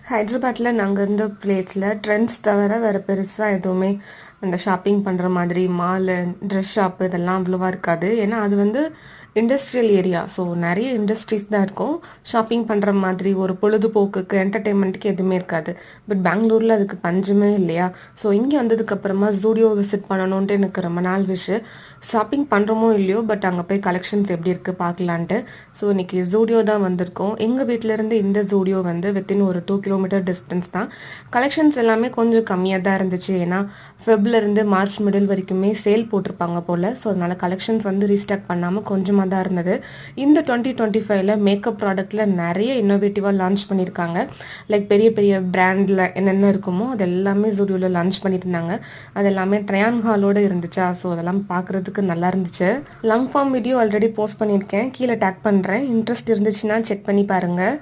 ஹைதராபாத்தில் நாங்கள் இருந்த பிளேஸில் ட்ரெண்ட்ஸ் தவிர வேறு பெருசாக எதுவுமே அந்த ஷாப்பிங் பண்ணுற மாதிரி மாலு ட்ரெஸ் ஷாப்பு இதெல்லாம் அவ்வளோவா இருக்காது. ஏன்னா அது வந்து இண்டஸ்ட்ரியல் ஏரியா. ஸோ நிறைய இண்டஸ்ட்ரீஸ் தான் இருக்கும். ஷாப்பிங் பண்ணுற மாதிரி ஒரு பொழுதுபோக்குக்கு என்டர்டெயின்மெண்ட்டுக்கு எதுவுமே இருக்காது. பட் பெங்களூரில் அதுக்கு பஞ்சமே இல்லையா. ஸோ இங்கே வந்ததுக்கப்புறமா ஜூடியோ விசிட் பண்ணணுன்ட்டு எனக்கு ரொம்ப நாள் ஷாப்பிங் பண்ணுறோமோ இல்லையோ, பட் அங்கே போய் கலெக்ஷன்ஸ் எப்படி இருக்குது பார்க்கலான்ட்டு. ஸோ இன்னைக்கு ஜூடியோ தான் வந்திருக்கோம். எங்கள் வீட்டிலேருந்து இந்த ஜூடியோ வந்து வித்தின் ஒரு 2 கிலோமீட்டர் டிஸ்டன்ஸ் தான். கலெக்ஷன்ஸ் எல்லாமே கொஞ்சம் கம்மியாக தான் இருந்துச்சு. ஏன்னா ஃபெப்லேருந்து மார்ச் மிடில் வரைக்குமே சேல் போட்டிருப்பாங்க போல். ஸோ அதனால் கலெக்ஷன்ஸ் வந்து ரீஸ்டாக் பண்ணாமல் கொஞ்சமாக தான் இருந்தது. இந்த 2025ல் மேக்கப் ப்ராடக்ட்டில் நிறைய இன்னோவேட்டிவாக லான்ச் பண்ணியிருக்காங்க. லைக் பெரிய பெரிய பிராண்டில் என்னென்ன இருக்குமோ அது எல்லாமே ஜூடியோவில் லான்ச் பண்ணியிருந்தாங்க. அது எல்லாமே ட்ரையான் ஹாலோடு இருந்துச்சா. ஸோ அதெல்லாம் பார்க்குறதுக்கு நல்லா இருந்துச்சு. Long form video already post பண்ணியிருக்கேன், கீழே டேக் பண்ணுறேன். இன்ட்ரெஸ்ட் இருந்துச்சுன்னா செக் பண்ணி பாருங்கள்.